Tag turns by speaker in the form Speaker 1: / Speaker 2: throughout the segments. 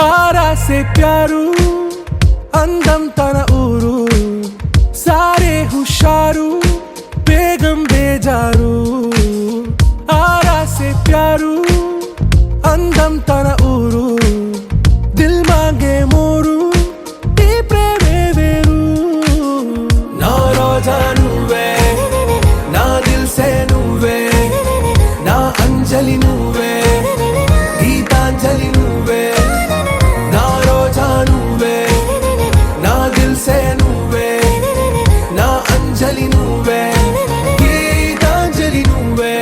Speaker 1: आरा से प्यारू अंदम तन ऊरू सारे हुशारू बेगम बेजारू आरा से प्यारू अंदम तन ऊरू दिल मांगे मोरू नी प्रेमे वेरू ना रोजा నువ్వే నా దిల్ సే నువ్వే నా అంజలి నువ్వే గీతాంజలి నువ్వే నా రోజా నువ్వే నా దిల్ సే నువ్వే నా అంజలి నువ్వే గీతాంజలి నువ్వే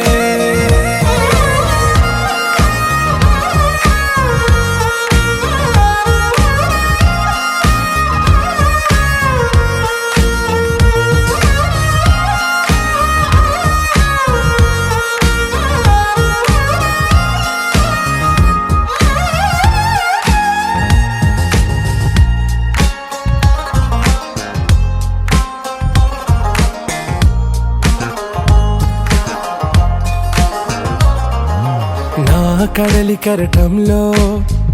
Speaker 1: కడలి కరటంలో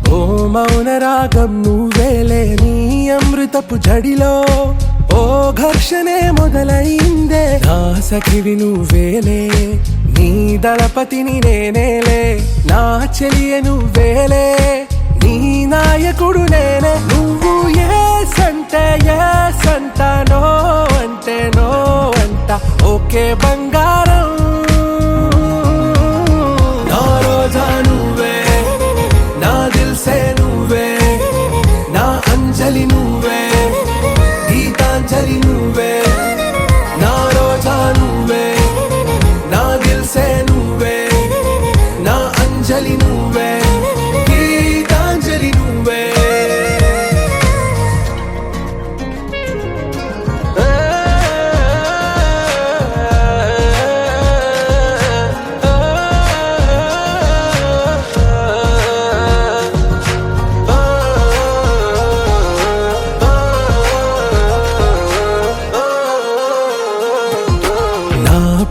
Speaker 1: ఓ మౌన రాగం నువ్వేలే నీ అమృతపు జడిలో ఓ ఘర్షణే మొదలైందే నా సఖివి నువ్వేలే నీ దళపతిని నేనేలే నా చెలియ నువ్వేలే నీ నాయకుడు నేనే నువ్వు ఏ సంట నో అంటే నో అంట ఓకే బంగారం రోజా నువ్వే నా దిల్ సే నువ్వే నా అంజలి నువ్వే గీతాంజలి నువ్వే నా రోజా నువ్వే నా దిల్ సే నువ్వే నా అంజలి నువ్వే గీతాంజలి నువ్వే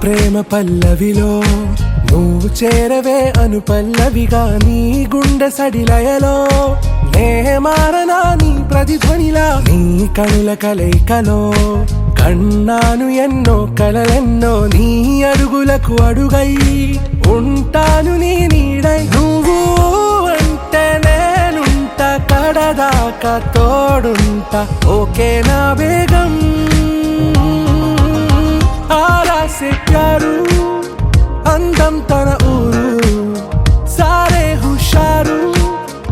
Speaker 1: ప్రేమ పల్లవిలో నువ్వు చేరవే అను పల్లవిగా నీ గుండె సడిలయలో నే మారనా నీ ప్రతిధ్వనిలా నీ కనుల కలయికలో కన్నాను ఎన్నో కలలెన్నో నీ అడుగులకు అడుగై ఉంటాను నీ నీడై నువ్వు అంటే నేనుంట కడదాకా తోడుంట ఓకే నా బేగం आरा से प्यारू अंदम तन ऊरू सारे हुशारू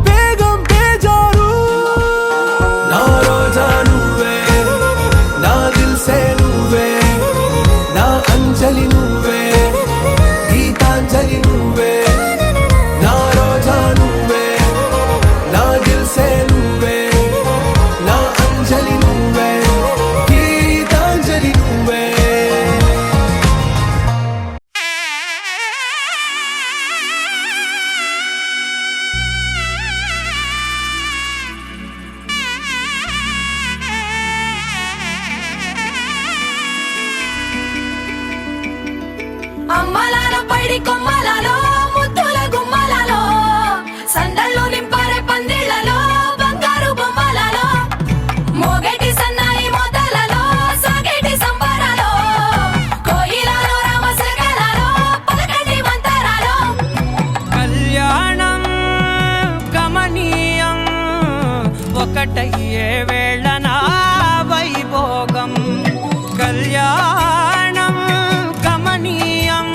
Speaker 1: बेगम बेजारू ना रोजा నువ్వే నా దిల్ సే నువ్వే నా అంజలి నువ్వే గీతాంజలి నువ్వే నా రోజా నువ్వే నా దిల్ సే నువ్వే నా అంజలి నువ్వే గీతాంజలి నువ్వే
Speaker 2: అమ్మలాల పైడి కొమ్మలలో ముద్దుల గుమ్మలలో సందళ్ళు నింపారే పందిళ్లలో బంగారు బొమ్మలలో మోగేటి సన్నాయి మోతలలో సాగేటి సంబరాలో కోయిలలో రామశకలలో పలకటి మంతరాలో
Speaker 3: కళ్యాణం గమనీయం ఒకటయ్యే వేళ నా వైభోగం కళ్యాణం గమనీయం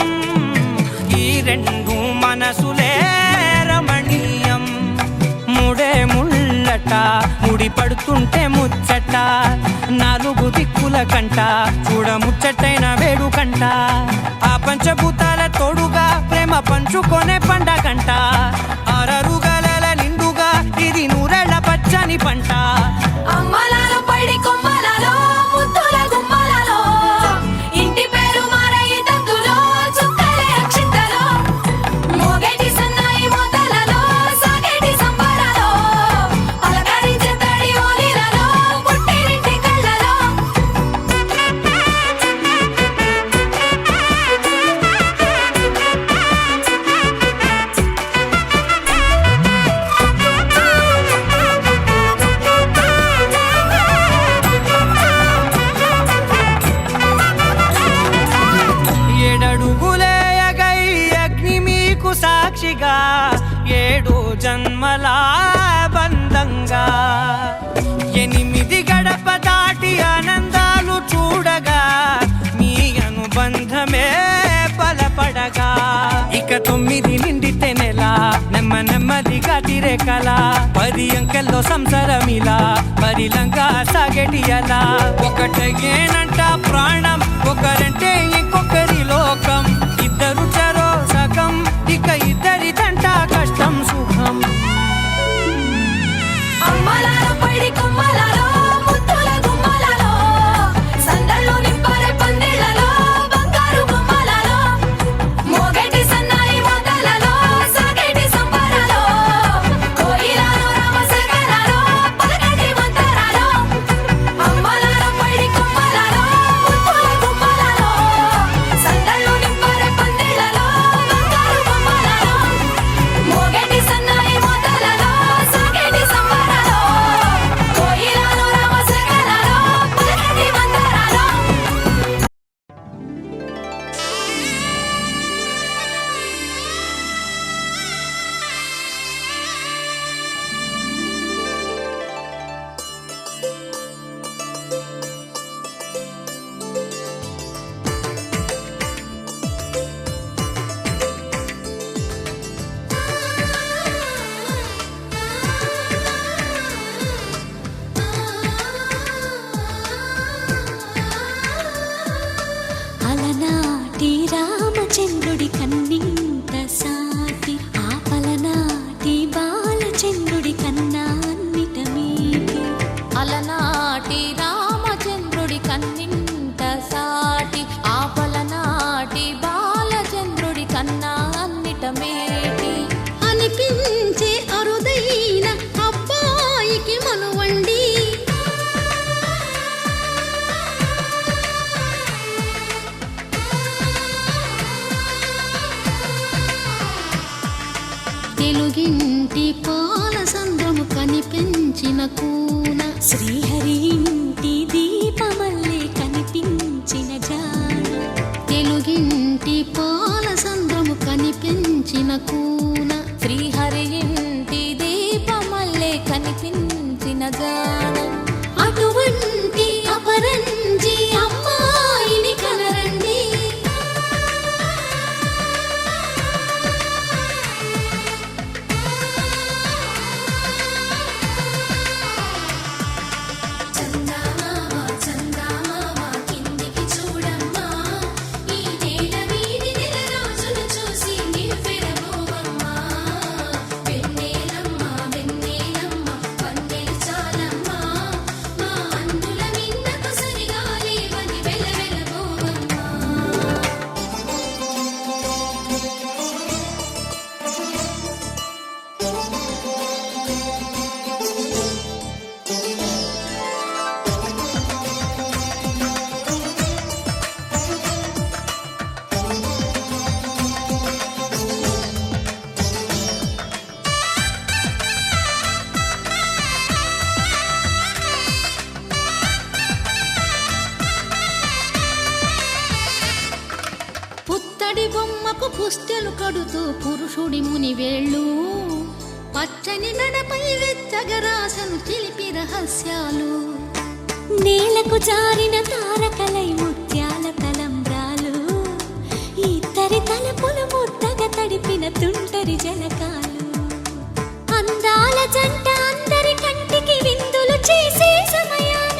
Speaker 3: ఈ రెండు మనసులే రమణీయం ముడే ముళ్ళట ముడి పడుతుంటే ముచ్చట నాలుగు దిక్కుల కంట చూడ ముచ్చటైన వేడుకంట ఆ పంచభూతాల తోడుగా ప్రేమ పంచుకొనే పండగంట అరరుగల నిండుగా ఇది నూరెళ్ళ పచ్చని పంట
Speaker 2: అమ్మలాల పైడి కొమ్మలలో ముద్దుల గుమ్మలలో ఇంటి పేరు మారయి తందులో చుక్కలే అక్షింతలో మోగేటి సన్నాయి మోతలలో సాగేటి సంబరాలో పలకరించే తడి ఓలిలలో పుట్టినింటి కళ్ళలో
Speaker 3: జన్మల బంధంగా 8 గడప దాటి ఆనందాలు చూడగా మీ అనుబంధమే బలపడగా ఇక 9 నిండితే నెల నెమ్మదిగా తిరే కల 10 అంకెల్లో సంసారమిలా పరిలంగా సాగేటి అలా ఒకటేనంట ప్రాణం ఒకరంటే ఇంకొకరి లోకం ఇద్దరు చరో సగం ఇక ఇద్దరిదంట కష్టం సుఖం
Speaker 2: అమ్మలాలో పడి కొమ్మలాలో ముద్దుల గుమ్మలాలో సందళ్ళు నింపరే పందిళ్ళలో బంగారు గుమ్మలాలో మోగేటి సన్నాయి మోతలలో సాగేటి సంబరాలో కోయిలాలో రామశేఖరాలో పలకటి మంతరాలో అమ్మలాలో పడి కొమ్మలాలో ముద్దుల గుమ్మలాలో సందళ్ళు నింపరే పందిళ్ళలో బంగారు గుమ్మలాలో మోగేటి సన్నాయి మోతలలో సాగేటి సంబరాలో కోయిలాలో రామశేఖరాలో పలకటి మంతరాలో
Speaker 4: అలనాటి రామచంద్రుడి కన్నింత సాటి ఆపలనాటి బాలచంద్రుడి కన్నా అన్నిట మీటి
Speaker 2: అలనాటి రామచంద్రుడి కన్నింత సాటి ఆపలనాటి బాలచంద్రుడి కన్నా అన్నిట మేటి
Speaker 4: అనిపించే అరుదైన అబ్బాయికి మనువండి తెలుగింటి పాల సంద్రము కనిపించిన కూన శ్రీహరి ఇంటి దీపమల్లే కనిపించిన జాన తెలుగింటి పాల సంద్రము కనిపించిన కూన
Speaker 2: శ్రీహరి ఇంటి దీపమల్లే కనిపించిన జాన
Speaker 4: అటువంటి అపరంజి అమ్మాయిని కనరండి
Speaker 2: చందమామ చందమామ కిందికి చూడమ్మా ఈ నేల వీడి నెల రోజులు చూసి నివ్వెరబోవమ్మా వెన్నెలమ్మ వెన్నెలమ్మ వన్నెలు చాలమ్మా మా అందుల మిన్నకు సరిగా లేవని వెలవెలబోవమ్మా
Speaker 4: పుత్తడి బొమ్మకు పుస్తెలు కడుతూ పురుషుడి ముని వేళ్ళు పచ్చని నడపై వెచ్చగరాసను చిలిపి రహస్యాలు నేలకు జారిన తారకలై ముత్యాల తలంబ్రాలు ఇద్దరి తలపులు ముద్దగా తడిపిన తుంటరి జలకాలు అందాల జంట అందరి కంటికి విందులు చేసే సమయాన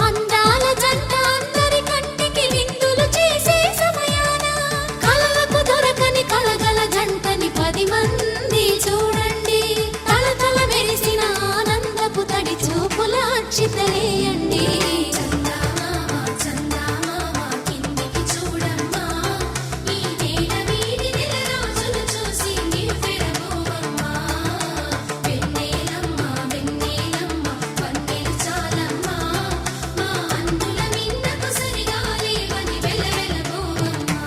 Speaker 4: అందాల జంట అందరి కంటికి విందులు చేసే సమయాన కలలకు దొరకని కలగల జంటని 10 మంది చూడండి తలతల మెరిసిన ఆనందపు తడి చూపుల అక్షితలేయండి చందమామ చందమామ కిందికి చూడమ్మా ఈ నేల వీడి నెల రోజులు చూసి నివ్వెరబోవమ్మా వెన్నెలమ్మ వెన్నెలమ్మ వన్నెలు చాలమ్మా మా అందుల మిన్నకు సరిగా లేవని వెలవెలబోవమ్మా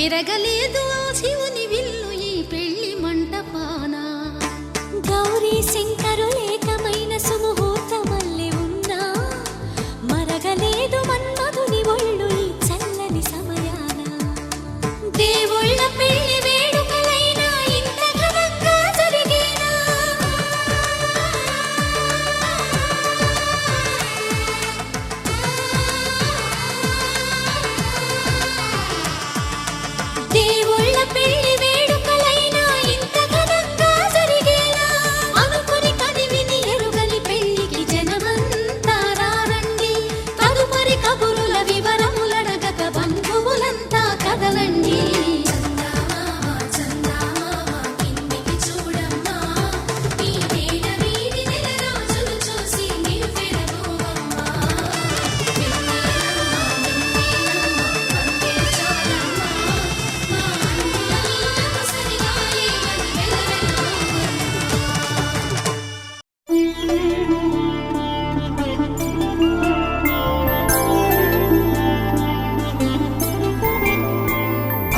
Speaker 2: విరగలేదు ఆ శివుని విల్లు ఈ పెళ్లి మంటపాన.
Speaker 4: గౌరీ శంకరు ఏకమైన సుముహూర్తమల్లె ఉన్నా మరగలేదు మన్మధుని ఒళ్ళు ఈ చల్లని సమయాన.
Speaker 2: దేవుళ్ళ పెళ్లి వేడుకలైనా ఇంత ఘనంగా జరిగేనా? దేవుళ్ళ పెళ్లి వేడుకలైనా ఇంత ఘనంగా జరిగేనా? అనుకుని కదివిని ఎరుగని పెళ్లికి జనమంతా రారండి. తదుపరి కబురుల వివరములడగక బంధువులంతా కదలండి. చందమామ చందమామ కిందికి చూడమ్మా, ఈ నేల వీధి నెల రోజులు చూసి నివ్వెరపోవమ్మా. వెన్నెలమ్మ వెన్నెలమ్మ వందెలు చాలమ్మా, మా అన్నుల నీడకు సరిగాలి అని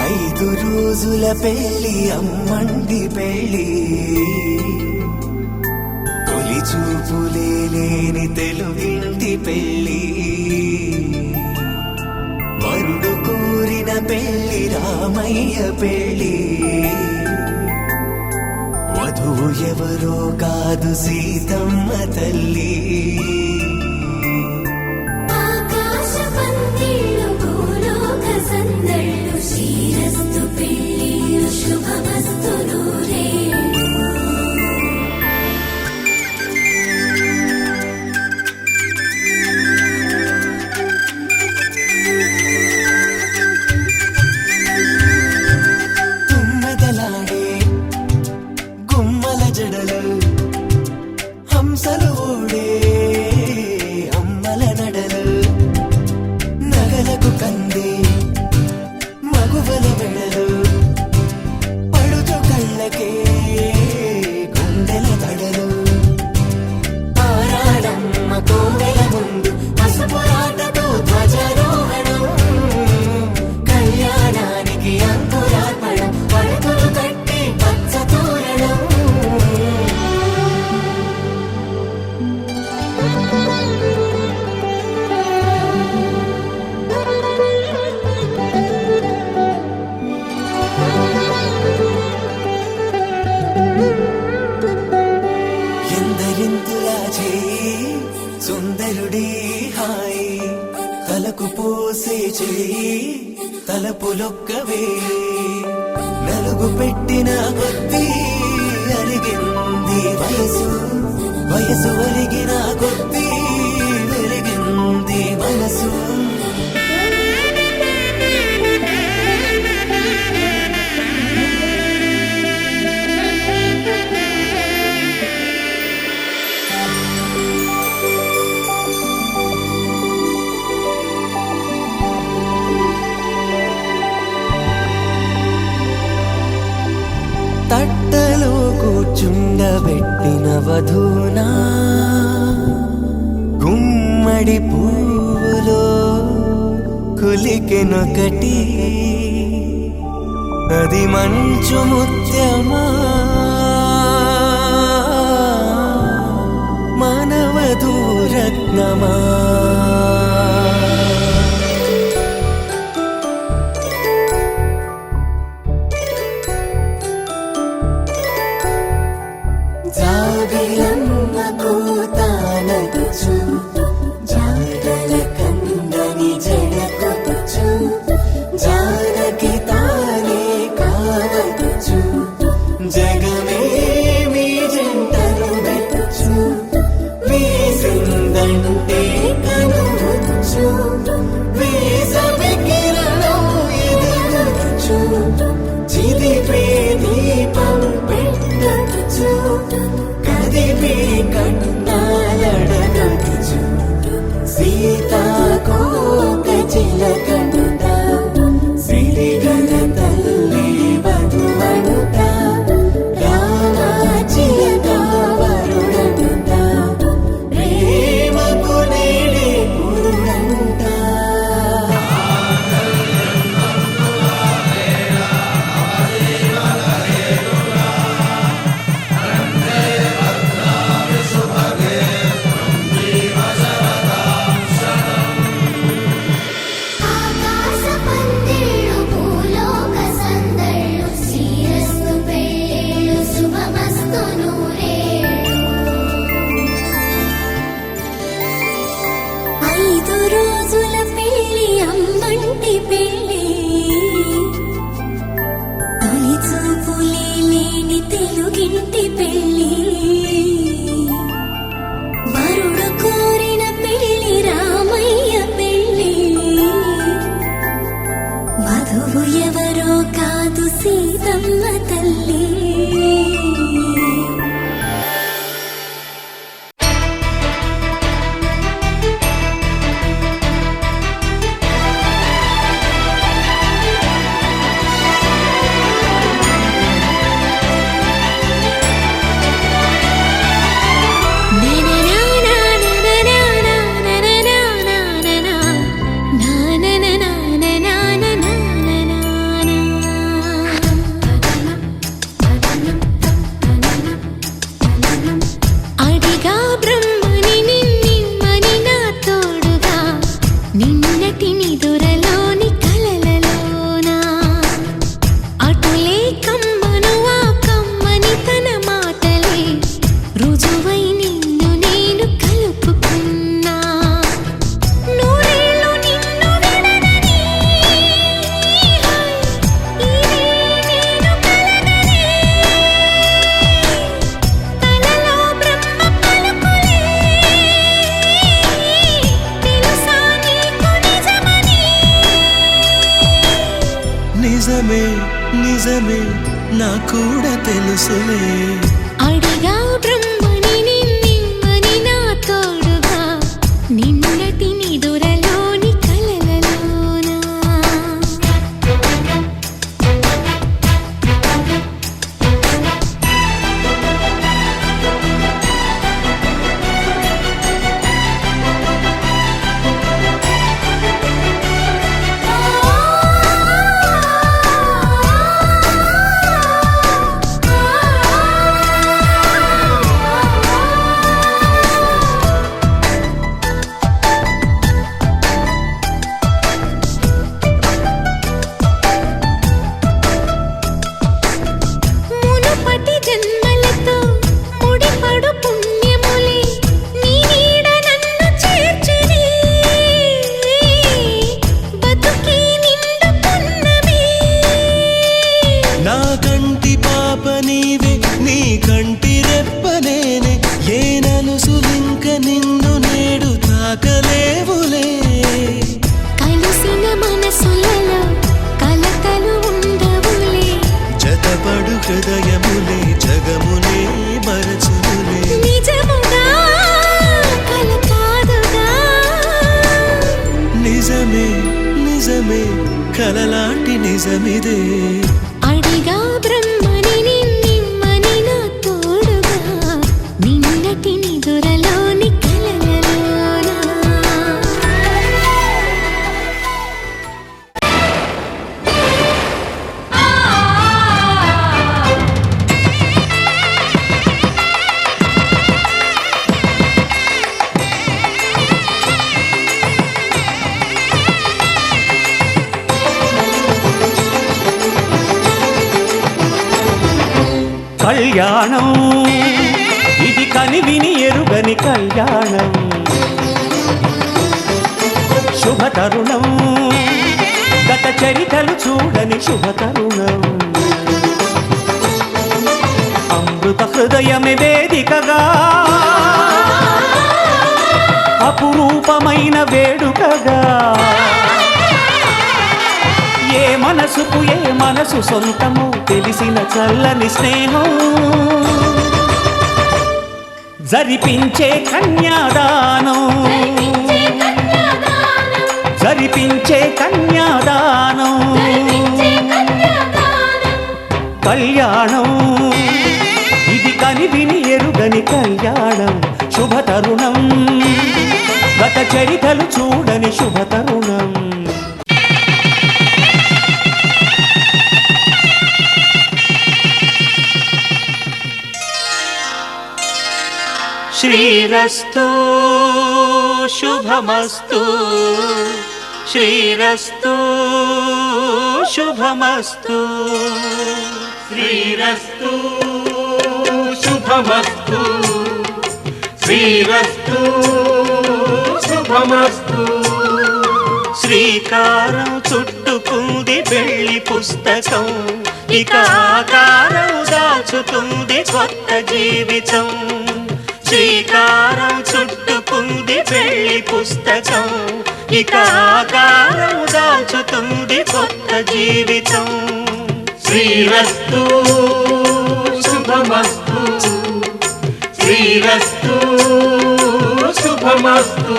Speaker 1: ఐదు రోజుల పెళ్లి అమ్మండి పెళ్లి, తొలి చూపులే లేని తెలుగింటి పెళ్లి. వరుడు కోరిన పెళ్లి రామయ్య పెళ్లి, వధువు ఎవరో కాదు సీతమ్మ తల్లి.
Speaker 2: ఆకాశ పందిళ్ళు భూలోక సందళ్ళు, శ్రీరస్తు పెళ్ళిళ్ళు శుభమస్తు నూరేళ్ళు.
Speaker 1: తుమ్మెదలాడే గుమ్మల జడలు, హంసలు ఓడే అమ్మల నడలు, నగలకు కంది మగువల మెడలు, పడుచు కళ్ళకే గుండెల తడలు. ఆరాడమ్మ కోవెల ముందు పసుపురాటతో ధ్వజారోహణం, కళ్యాణానికి అంకురార్పణం, పడకలు కట్టి పచ్చ తోరణం. ఎందరింతులా చేయి సుందరుడి హాయి, తలకు పోసే చేయి తలపులొక్కవే. నలుగు పెట్టిన కొద్దీ అలిగింది వయసు, వయసు ఒలిగిన కొద్దీ వెలిగింది మనసు. తట్టలో కూర్చుండబెట్టిన వధూనా, గుమ్మడి పువ్వులో కులికెనొకటి, అది మంచు ముత్యమా మానవధూరత్నమా. జాబిలమ్మ కూతానదుచు, జాడల కందని జడకొదుచు, జానకి తానే కావదుచు, జగమే మీ జంటను వెతుచు, వీసిందంటే
Speaker 4: పెళ్ళి తొలి చూపులే లేని తెలుగింటి పెళ్ళి వరుడు కోరిన పెళ్ళి రామయ్య పెళ్ళి వధువు ఎవరో కాదు సీతమ్మ తల్లి
Speaker 1: నిజమే నిజమే నా కూడా తెలుసులే
Speaker 4: అడిగా బ్రహ్మని నిన్నని నా తోడుగా నిన్నటి నిదురలోని కలలలోనా
Speaker 1: హృదయములే జగమునే మరచులే
Speaker 4: నిజముగా కల కాదుగా
Speaker 1: నిజమే నిజమే కలలాంటి నిజమిదే
Speaker 4: అడిగా బ్రహ్మని నిన్నని నా తోడుగా నిన్నటి నిదురలోని కలలలోనా
Speaker 3: కళ్యాణం ఇది కనివిని ఎరుగని కళ్యాణం శుభతరుణం గత చరితలు చూడని శుభతరుణం అమృత హృదయమే వేదికగా అపురూపమైన వేడుకగా ఏ మనసుకు ఏ మనసు సొంతము తెలిసిన చల్లని స్నేహం జరిపించే కన్యాదానం జరిపించే కన్యాదానం కళ్యాణం ఇది కనివిని ఎరుగని కళ్యాణం శుభతరుణం గత చరితలు చూడని శుభతరుణం శ్రీరస్తు శుభమస్తు శ్రీరస్తు శుభమస్తు
Speaker 5: శ్రీరస్తు శుభమస్తు శ్రీరస్తు శుభమస్తు
Speaker 3: శ్రీకారం చుట్టుకుంది వెళ్ళి పుస్తకం ఇక ఆకారం దాచుతుంది కొత్త జీవితం శ్రీకారం చుట్టుకుంది వెళ్ళి పుస్తకం ఇక ఆకారం దాచుతుంది కొత్త జీవితం శ్రీరస్తు శుభమస్తు శ్రీరస్తు శుభమస్తు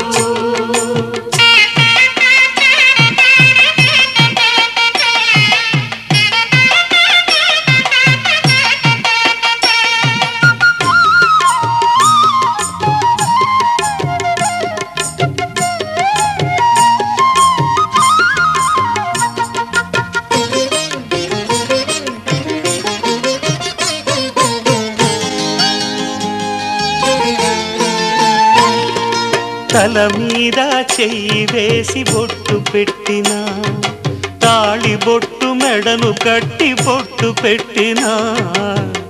Speaker 3: తల మీద చెయ్యి వేసి బొట్టు పెట్టినా తాళి బొట్టు మెడను కట్టి బొట్టు పెట్టినా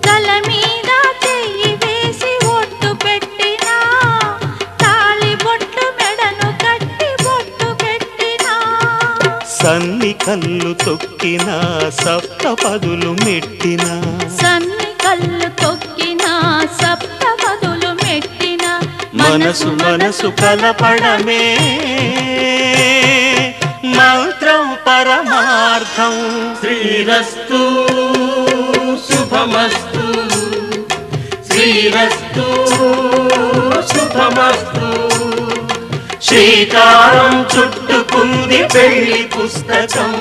Speaker 4: తల మీద చెయ్యి వేసి ఒట్టు పెట్టినా తాళి బొట్టు మెడను కట్టి బొట్టు పెట్టినా
Speaker 3: సన్ని కళ్ళు తొక్కినా సప్తపదులు మెట్టినా
Speaker 4: సన్ని కళ్ళు తొక్కినా సప్తపదులు మెట్టినా
Speaker 3: మనసు మనసు కలపడమే మంత్రం పరమార్థం శ్రీరస్తు శుభమస్తు శ్రీరస్తు శుభమస్తు శ్రీకారం చుట్టుకుంది పెళ్లి పుస్తకం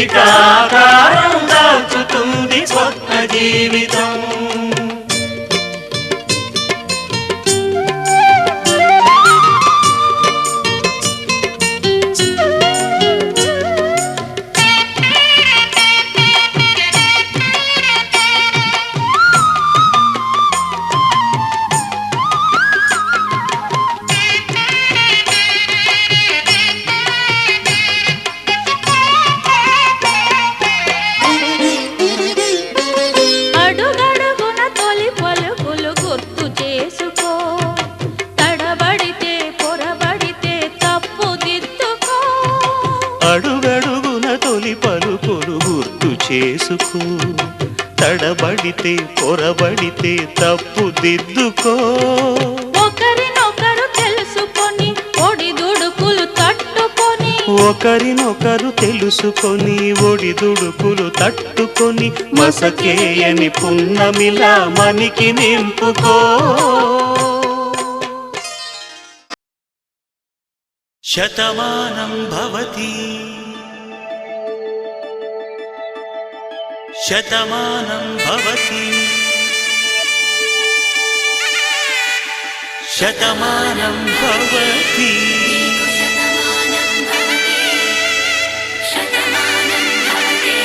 Speaker 3: ఇక ఆకారం దాచుతుంది కొత్త జీవితం
Speaker 4: అడుగడుగున తొలి పలుకులు గుర్తు చేసుకో తడబడితే పొరబడితే తప్పు దిద్దుకో
Speaker 3: అడుగడుగున తొలి పలుకులు గుర్తు చేసుకో తడబడితే పొరబడితే తప్పు దిద్దుకో
Speaker 4: ఒకరినొకరు తెలుసుకొని ఒడిదుడుకులు తట్టుకొని
Speaker 3: ఒకరినొకరు తెలుసుకొని ఒడిదుడుకులు తట్టుకొని మసకేయని పున్నమిలా మనికి నింపుకో శతమానం భవతి శతమానం భవతి శతమానం భవతి
Speaker 2: శతమానం భవతి శతమానం భవతి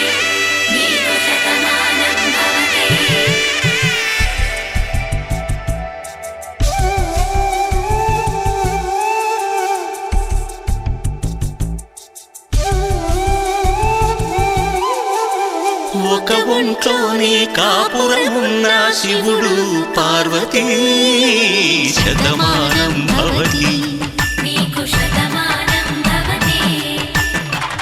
Speaker 2: నీకు శతమానం భవతి
Speaker 3: ఒక ఒంట్లోనే కాపురమున్న శివుడు పార్వతీ శతమానం భవతి
Speaker 2: నీకు శతమానం భవతి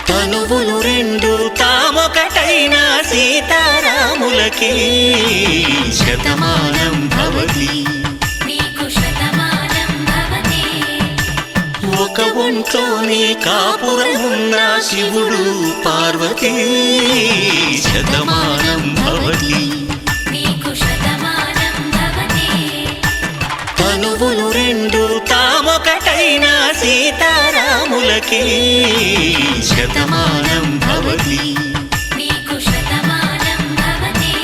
Speaker 3: తనువులు రెండు తామొకటైన సీతారాములకి శతమానం భవతి
Speaker 2: నీకు శతమానం భవతి
Speaker 3: ఒక ఒంట్లోనే కాపురమున్న శివుడు పార్వతీ శతమానం భవతి
Speaker 2: నీకు శతమానం భవతి
Speaker 3: తనువులు రెండు తామొకటైన సీతారాములకి శతమానం భవతి
Speaker 2: నీకు శతమానం భవతి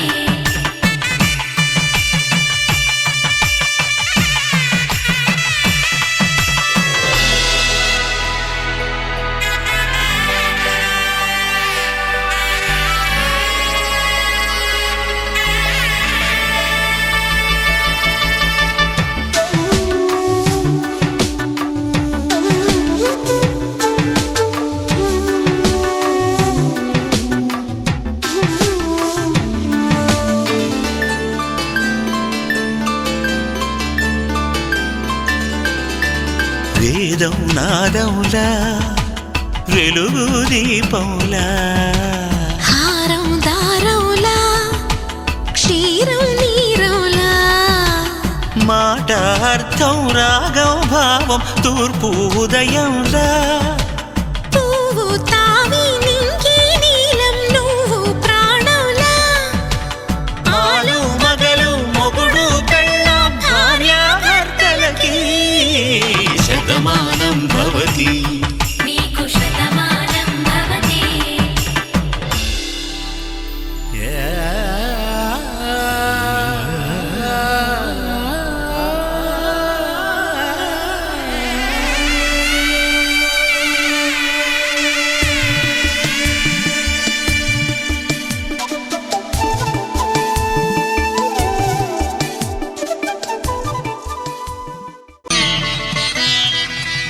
Speaker 1: వేదం నాదములా
Speaker 3: వెలుగు దీపంలా
Speaker 2: హారం దారంలా క్షీరం నీరంలా
Speaker 3: మాట అర్థం రాగం భావం తూర్పు ఉదయంలా
Speaker 2: పువ్వు తావి నింగి నీలం నువ్వు ప్రాణంలా
Speaker 3: ఆలు మగలు మొగుడు పెళ్ళాం భార్యాభర్తలకి శతమానం భవతి
Speaker 2: నీకు శతమానం భవతి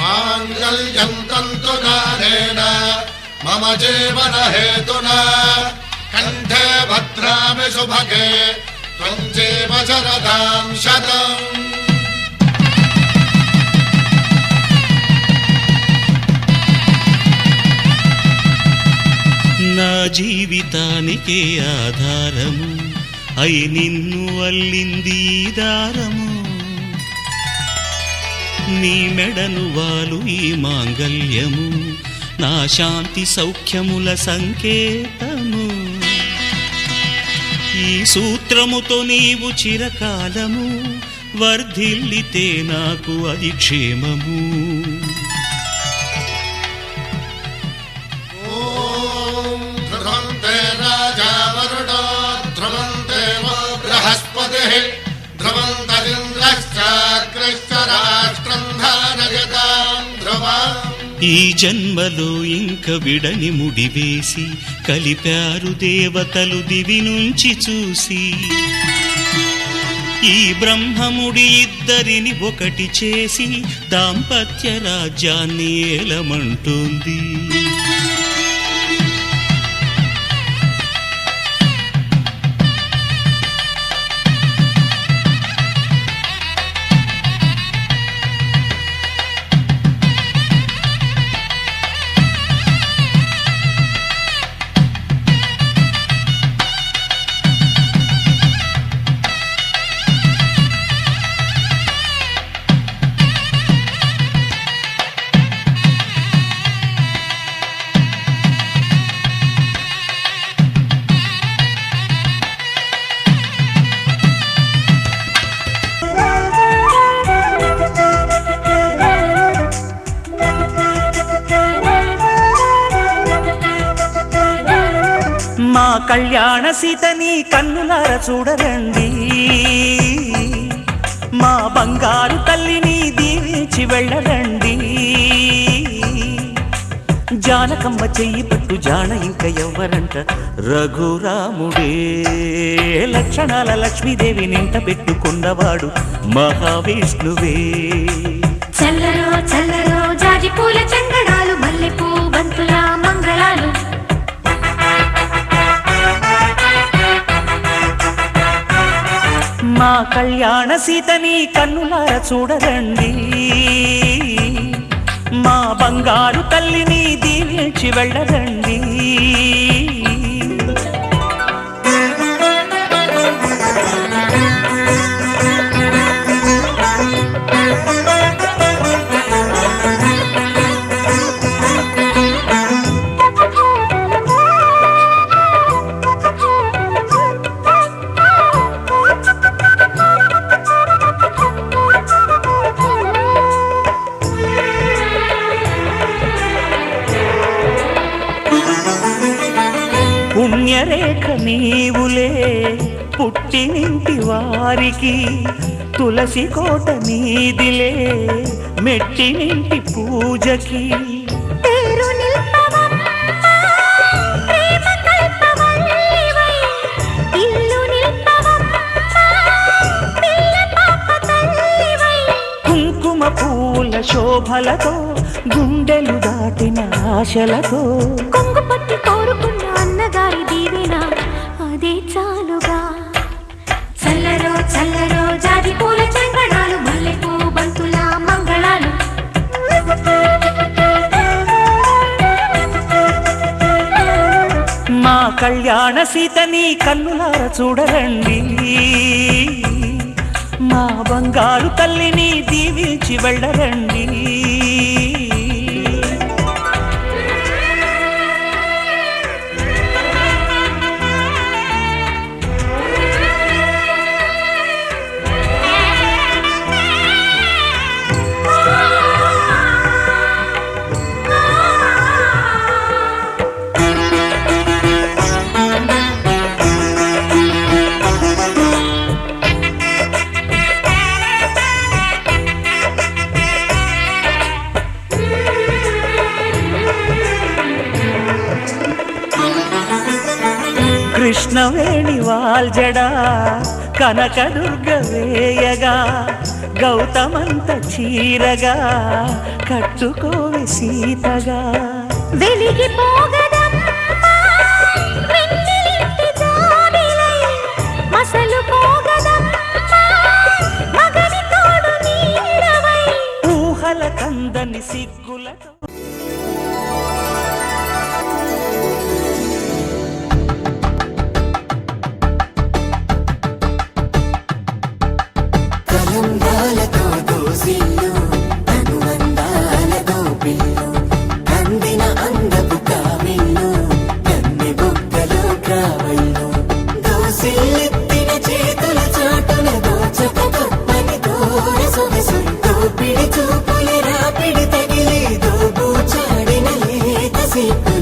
Speaker 5: माङ्गल्यं तन्तुनानेन मम जीवन हेतुना कण्ठे भद्रामि सुभगे त्वं जीव शरदां शतम्
Speaker 3: నా జీవితానికే ఆధారము అయి నిన్ను అల్లింది ఈ దారము నీ మెడను వాలు ఈ మాంగల్యము నా శాంతి సౌఖ్యముల సంకేతము ఈ సూత్రముతో నీవు చిరకాలము వర్ధిల్లితే నాకు అది క్షేమము
Speaker 5: ध्रुवन्ते राजा वरुणो ध्रुवन्ते वो बृहस्पतिः ध्रुवन्तरिन्द्रश्चाग्रश्च राष्ट्रं धारयतां ध्रुवम्
Speaker 3: ఈ జన్మలో ఇంక విడని ముడివేసి కలిపారు దేవతలు దివి నుంచి చూసి ఈ బ్రహ్మముడి ఇద్దరిని ఒకటి చేసి దాంపత్య రాజ్యాన్ని ఏలమంటుంది మా కళ్యాణ సీతని కన్నులార చూడరండి మా బంగారు తల్లిని దీవించి వెళ్ళరండి జానకమ్మ చెయ్యి పట్టు జాన ఇంక ఎవ్వరంట రఘురాముడే లక్షణాల లక్ష్మీదేవి నింట పెట్టుకున్నవాడు మహావిష్ణువే
Speaker 2: చల్లరో చల్లరో జాజి పూల చంగడాలు మల్లెపూ బంతుల మంగళాలు
Speaker 3: మా కళ్యాణ సీతని కన్నులార చూడరండి మా బంగారు తల్లిని దీవించి వెళ్ళరండి పుణ్యరేఖ నీవులే పుట్టినింటి వారికి తులసి కోట నీదిలే మెట్టినింటి పూజకి
Speaker 2: పేరు నిల్పవమ్మా ప్రేమ కల్పవల్లివై ఇల్లు నిల్పవమ్మా పిల్ల పాప తల్లివై
Speaker 3: కుంకుమ పూల శోభలతో గుండెలు దాటిన ఆశలతో
Speaker 2: కొంగు పట్టి కోరుకున్న అన్నగారి దీవెన అదే చాలుగా చల్లరో చల్లరో జాజి పూల చంగడాలు మల్లెపూ బంతుల మంగళాలు
Speaker 3: కళ్యాణ సీతని కన్నులార చూడరండి, మా బంగారు తల్లిని దీవించి వెళ్ళరండి. కృష్ణవేణి వాల్జడా కనకదుర్గ వేయగా, గౌతమంత చీరగా కట్టుకోవి సీతగా.
Speaker 4: వెలిగిపోగదమ్మా వెన్నెలింటి జాబిలై, మసలుపోగదమ్మా మగని తోడు నీడవై.
Speaker 3: ఊహల కందని సిగ్గులతో
Speaker 1: తలంబ్రాలతో దోసిల్లు అనువందాలతో పిల్లు, కందిన అందపు కావిల్లు కన్ని బుగ్గలు కావళ్ళు, దోసిల్లెత్తిన చేతుల చాటున దోచక తప్పని దూర సొగసులు, దోపిడి చూపుల రాపిడి తగిలి దోబూచాడిన లేత సీకులు.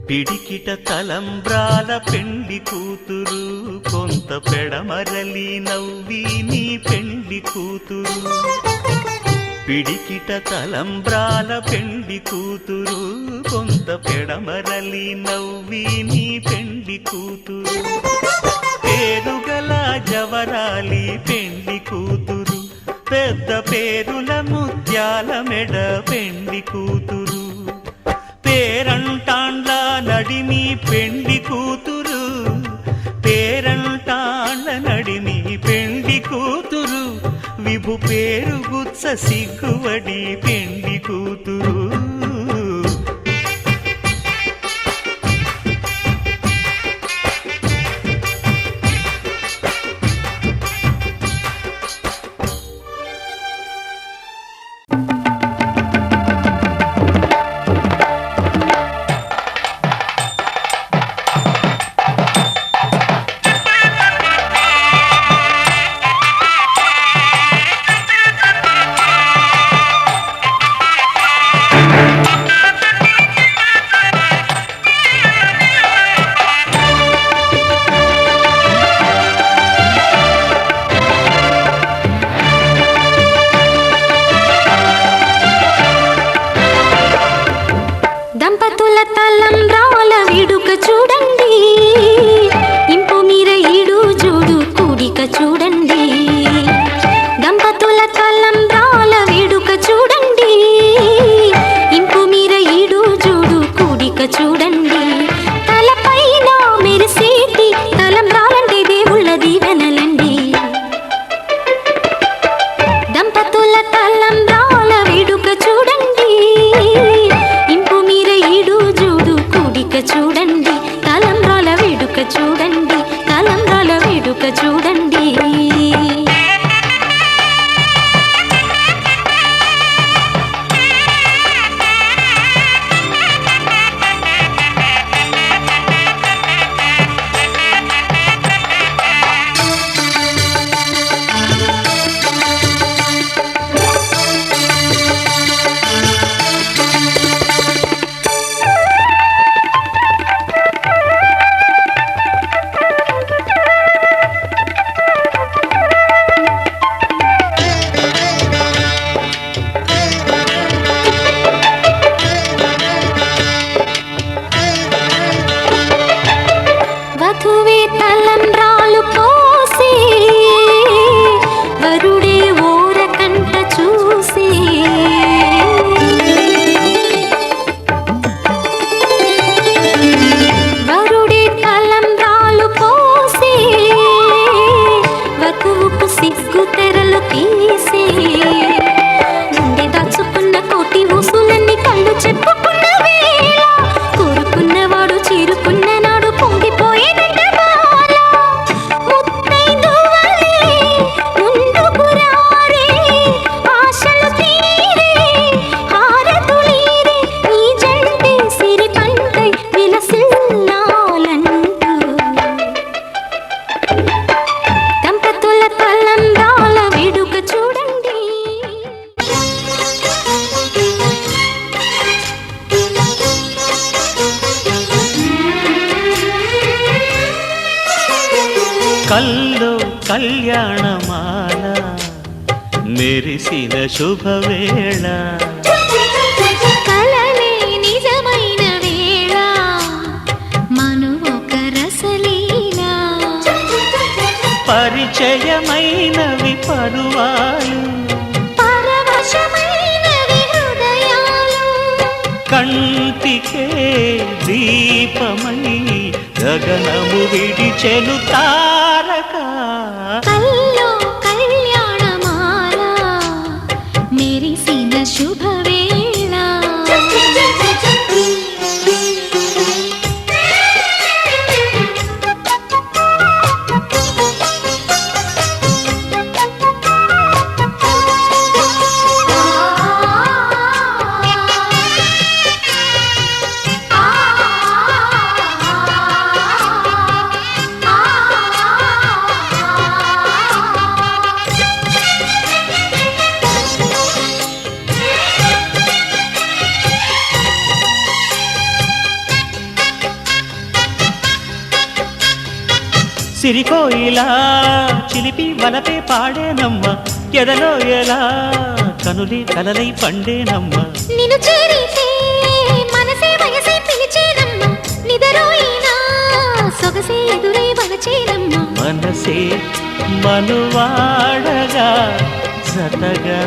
Speaker 3: పిడికిట తలంబ్రాల పెండ్లి కూతురు, కొంత పెడమరలి నవ్వి నీ పెండ్లి కూతురు. పిడికిట తలంబ్రాల పెండ్లి కూతురు, కొంత పెడమరలి నవ్వి నీ పెండ్లి కూతురు. పేరుగల జవరాలి పెండ్లి కూతురు, పెద్ద పేరుల ముత్యాల మెడ పెండ్లి కూతురు. పేరంటాండ్ల నడిమి పెండ్లి కూతురు, పేరంటాండ్ల నడిమి పెండ్లి కూతురు. విభు పేరు గుత్స సిగ్గువడి పెండ్లి కూతురు.
Speaker 4: దంపతుల తలంబ్రాల వేడుక చూడండి, ఇంపు మీర ఈడు జోడు కూడిక చూడండి. దంపతుల తలంబ్రాల వేడుక చూడండి, ఇంపు మీర ఈడు జోడు కూడిక చూడండి. తలపైన మెరిసేటి తలంబ్రాలంటే దేవుళ్ళ దీవెనలండి. దంపతుల తలంబ్రాల వేడుక చూడండి, ఇంపు మీర ఈడు జోడు కూడిక చూడండి. చెప్పుకున్న వేళ కోరుకున్నవాడు చేరుకున్న నాడు పొంగిపోయేనంట బాల ముత్తైదువలే ముందుకు రారే ఆశలు తీరే హారతులీరే ఈ జంటే సిరి పంటై విలసిల్లాలంటూ దంపతుల తలంబ్రాల వేడుక చూడండి.
Speaker 3: కల్లో కళ్యాణమాల మెరిసిన శుభవేళ
Speaker 4: కలలే నిజమైన వేళ మను ఒక రసలీలా
Speaker 3: పరిచయమైనవి పరువాలు
Speaker 4: పరవశమైనవి హృదయాలు
Speaker 3: కంటికే దీపమై గగనము విడిచెను తారక
Speaker 4: కల్లో కళ్యాణమాల మెరిసిన శుభవేళ
Speaker 3: సిరికోయిలా చిలిపి వలపే పాడేనమ్మ ఎదలో ఎలా కనులే కలలై పండేనమ్మ
Speaker 4: నిన్ను చేరితే మనసే వయసే పిలిచేనమ్మ నిదరోయినా సొగసే ఎదురై వలచేనమ్మ
Speaker 3: మనసే మనువాడగా జతగా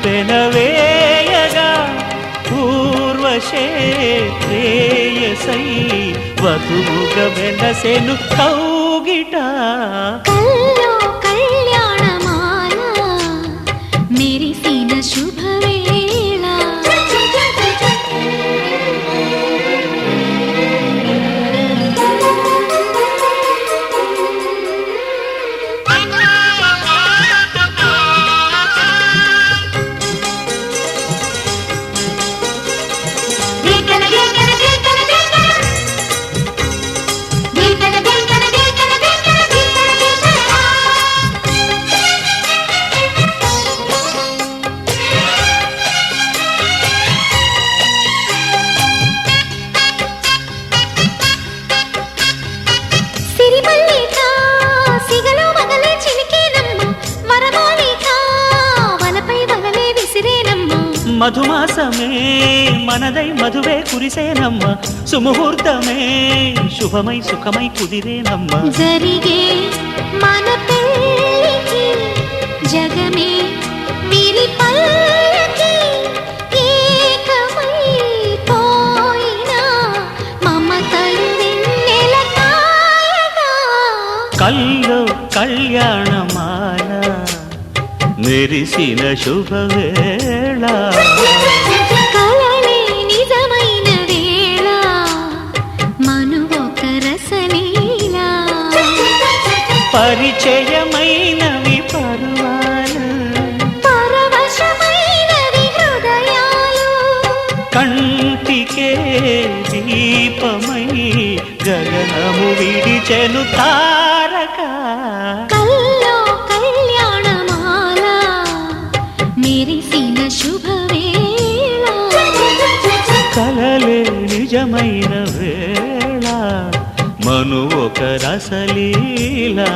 Speaker 3: పెనవేయగా పూర్వశే ప్రేయసై వధువుగా వెనసెను కౌగిట
Speaker 4: కల్లో కళ్యాణమాల మెరిసిన శుభవేళ సిరిమల్లిక సిగలో మగలే చిలికేనమ్మ వరమాలిక వలపై వలలే విసిరేనమ్మ
Speaker 3: మధుమాసమే మనదై మధువే కురిసేనమ్మ సుముహూర్తమే శుభమై సుఖమై కుదిరేనమ్మ
Speaker 4: జరిగే మన పెళ్ళికి జగమే వీరి పల్లకి ఏకమై పోయినా మమతలు వెన్నెల కాయగా
Speaker 3: కల్లో కళ్యాణమాల మెరిసిన శుభవేళ
Speaker 4: కలలే నిజమైన వేళ మను ఒక రసలీలా
Speaker 3: పరిచయమైనవి పరువాలు
Speaker 4: పరవశమైనవి హృదయాలు
Speaker 3: కంటికే దీపమై గగనము విడిచెను తారక
Speaker 4: కల్లో కళ్యాణమాల మెరిసిన శుభవేళ
Speaker 3: కలలే నిజమైన వేళ మను ఒక రసలీలా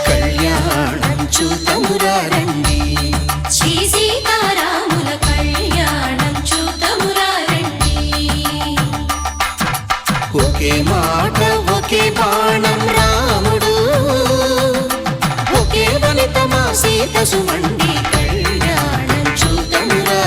Speaker 1: కళ్యాణం చూతమురా రండి
Speaker 2: శ్రీ సీతారాముల కళ్యాణం చూతమురా రండి.
Speaker 1: ఒకే మాట ఒకే బాణం రాముడు ఒకే వనిత మా సీత సుమండి కళ్యాణం చూతమురా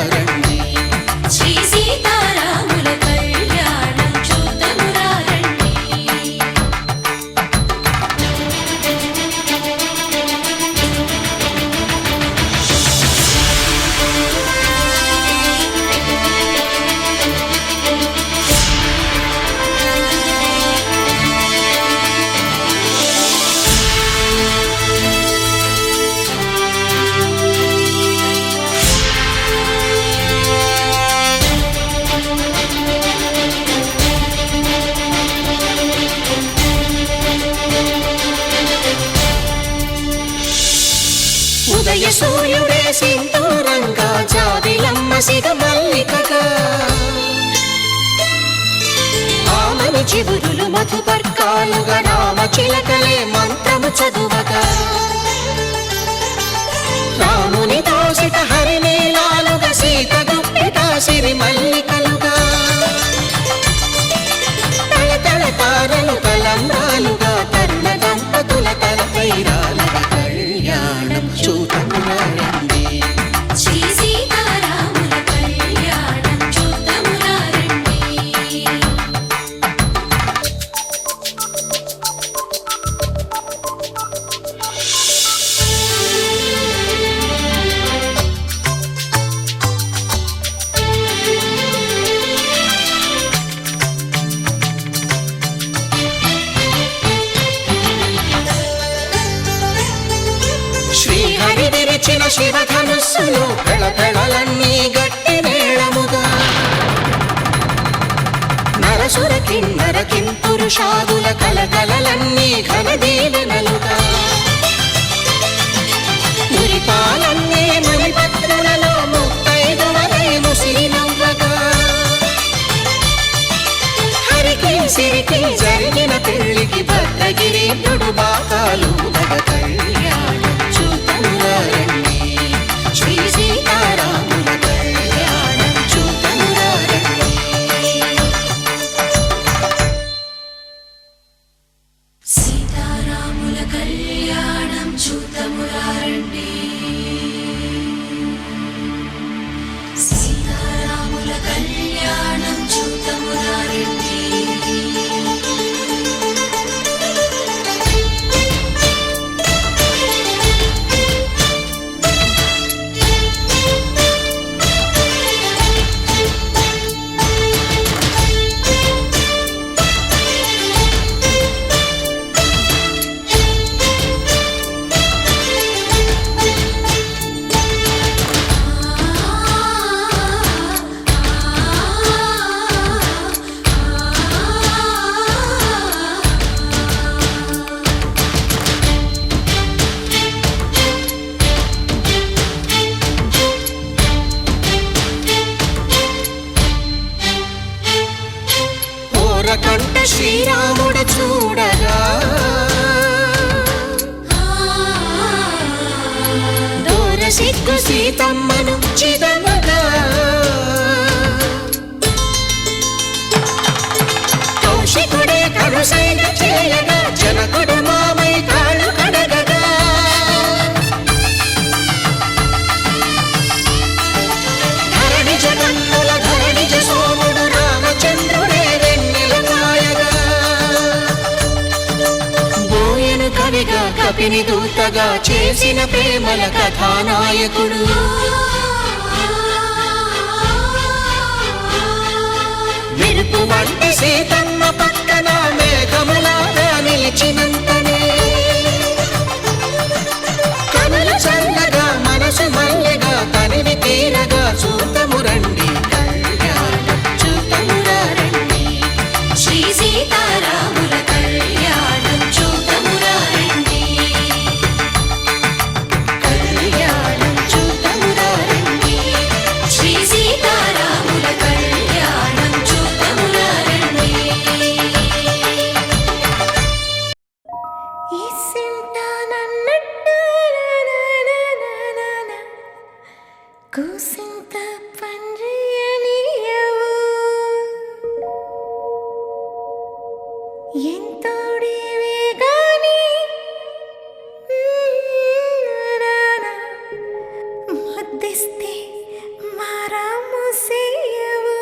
Speaker 1: చివురులు మధుపర్కాలుగా రామ చిలకలే మంత్రము చదువగా రాముని దోసిట హరినీలాలుగా సీత గుప్పిట సిరి మల్లికలుగా తల తారలు తలంబ్రాలుగా తరుణ దంపతుల తలపైరాలుగా కళ్యాణం చూతమురారండి
Speaker 2: శ్రీ సీతారాముల కళ్యాణం చూద్దామురా రండి.
Speaker 1: శ్రీహరి విరిచిన శివధనుస్సులు పెళపెళలన్నీ గట్టి మేళముగా నరసుర కిన్నర కింపురుషాదుల కలకలలన్నీ ఘన దీవెనలుగా మురిపాలన్నీ మణిపత్రులలో ముత్తైదువలై ముసినవ్వగా హరికి సిరికి జరిగిన పెళ్లికి భద్రగిరీంద్రుడు బాకాలు కళ్యాణం చూతమురారండి శ్రీ సీతారాముల కళ్యాణం చూతమురారండి
Speaker 2: సీతారాముల కళ్యాణం చూద్దామురా రండి. సీతారాముల కళ్యాణం చూద్దామురా రండి.
Speaker 1: ఓరకంట శ్రీరాముడు చూడగా దూర సిగ్గు సీతమ్మను చిదమగా కౌశికుడే కరుసైన చేయగా జనకుడు మామై కాళ్ళు కడగగా ధరణి జగన్నుల ధరణిజ సోముడు రామచంద్రుడే వెన్నెల కాయగా బోయను కవిగా కపిని దూతగా చేసిన ప్రేమల కథానాయకుడు మెరుపు వంటి సీతమ్మ పక్కన మేఘములాగా నిలిచినంతనే కనులు చల్లగా మనసు మల్లెగా తనివి తీరగా చూతమురండి కళ్యాణం చూతమురారండి
Speaker 2: శ్రీ సీతారాముల కళ్యాణం చూద్దామురా రండి.
Speaker 1: కళ్యాణం చూతమురారండి
Speaker 2: శ్రీ సీతారాముల కళ్యాణం చూద్దామురా రండి.
Speaker 4: కూసింత పండ్రియనియవు ఎంతోడివే గాని ముద్దిస్తే మారాము సేయవు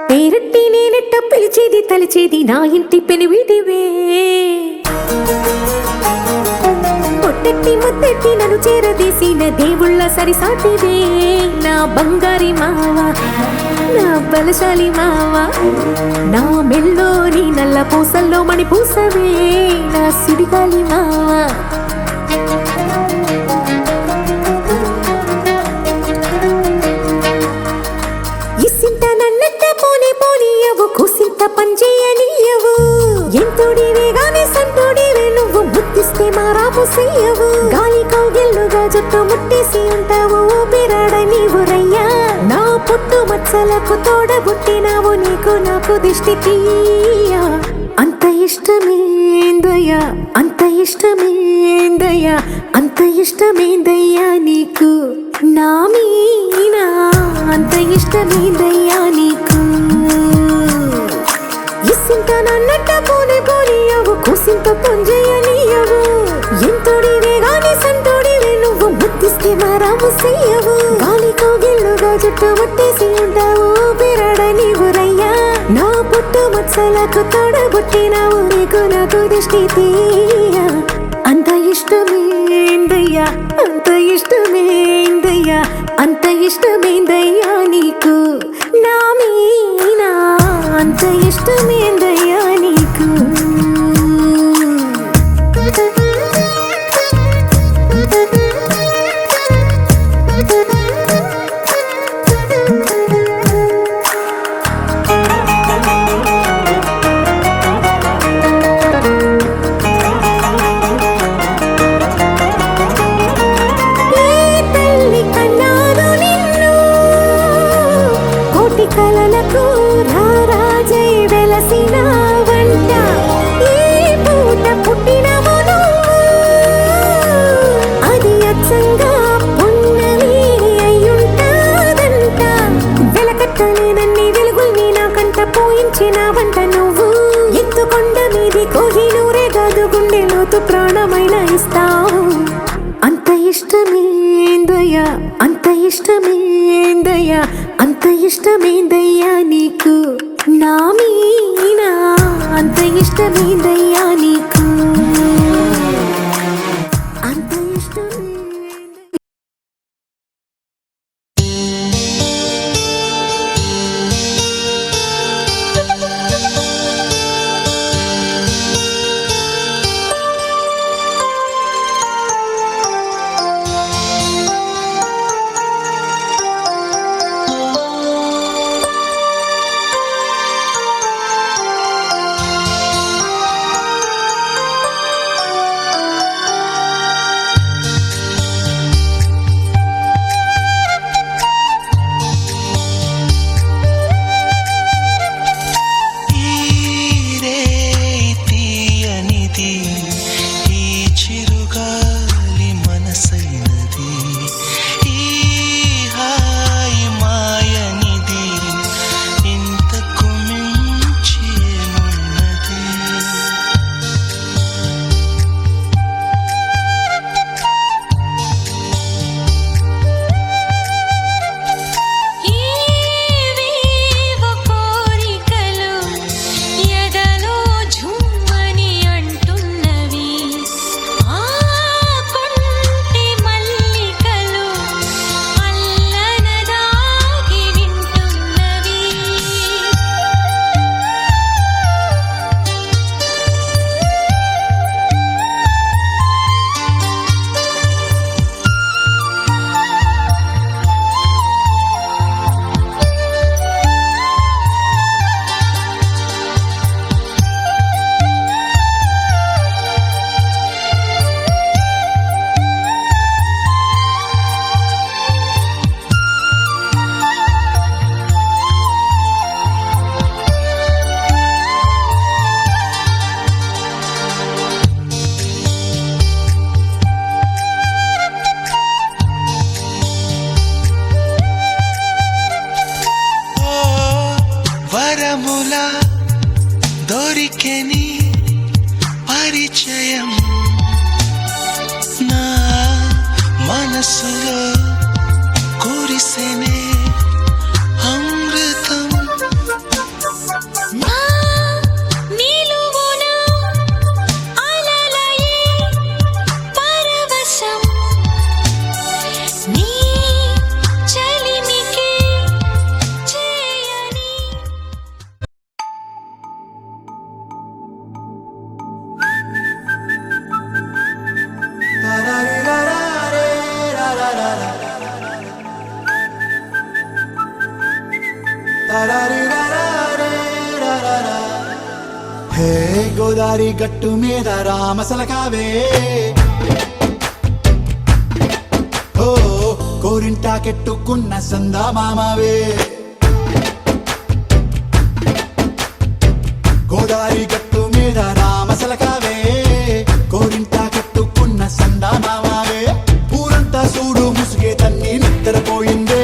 Speaker 4: పేరట్టి నేనెట్ట పిలిచేది తలిచేది నా ఇంటి పెనువిటివే పొట్టెట్టి ముద్దెట్టి నన్ను చేరదీసిన దేవుళ్ళ సరిసాటివే నా బంగారి మావ నా బలశాలి మావ నా మెల్లోని నల్ల పూసల్లో మణి పూసవే నా సిడిగాలి మావ ఇసింత నన్నట్ట పోనీ పోనీయవు కుసింత పనిచేయ చెయ్యవు గాలి కౌగిల్లుగా జుట్టు ముట్టేసి ఉంటావు ఊపిరాడ నీవు రయ్యా నా పుట్టు మచ్చలకు తోడబుట్టినావు నీకు నాకు దిష్టి తీయా అంత ఇష్టమేందయ్యా అంత ఇష్టమేందయ్యా అంత ఇష్టమేందయ్యా నీకు నా మీనా అంత ఇష్టమేందయ్యా నీకు ఇసింత నన్నట్ట పోనే పోనీయవు కూసింత పొంజయ్యనియవు ఎంతోడివే గాని సంతోడివే నువ్వు ముద్దిస్తే మారాము చెయ్యవు గాలి కౌగిల్లుగా జుట్టు ముట్టేసి ఉంటావు బిరాడ నీవు రయ్యా నా పుట్టు మచ్చలకు తోడబుట్టినావు నీకు నాకు దిష్టి తీయా అంత ఇష్టమేందయ్యా అంత ఇష్టమేందయ్యా అంత ఇష్టమేందయ్యా నీకు నా మీనా అంత ఇష్టమేందయ్యా నీకు కలలకు రారాజై వెలసిన వంట ఈ పూట పుట్టినవు అది అచ్చంగా పున్నమి అయ్యుంటాదంట వెలకట్టలేనన్ని వెలుగుల్ని నాకంట పోయించిన వంట నువ్వు ఎత్తుకొండ మీది కోహినూరే కాదు గుండె లోతు ప్రాణమైన ఇస్తావు అంత ఇష్టమేందయ్యా అంత ఇష్టమేందయ్యా అంత ఇష్టమేందయ్యా నీకు నా మీనా అంత ఇష్టమేందయ్యా నీకు అంత ఇష్టమేందయ్యా
Speaker 6: దొరికెని పరిచయం నా మనసులో కురిసెనే అమృతం
Speaker 2: నా నిలువున అలలయే పరవశం నీ చలిమికి చేయని
Speaker 7: హే గోదారి గట్టు మీద రామసలకావే
Speaker 6: కోరింటాకెట్టుకున్న సందా మామావే గోదావరి గట్టు మీద రామసలకావే కోరింటాకెట్టుకున్న సందా మామావే ఊరంతా చూడు ముసుగే తన్ని నిద్రపోయిందే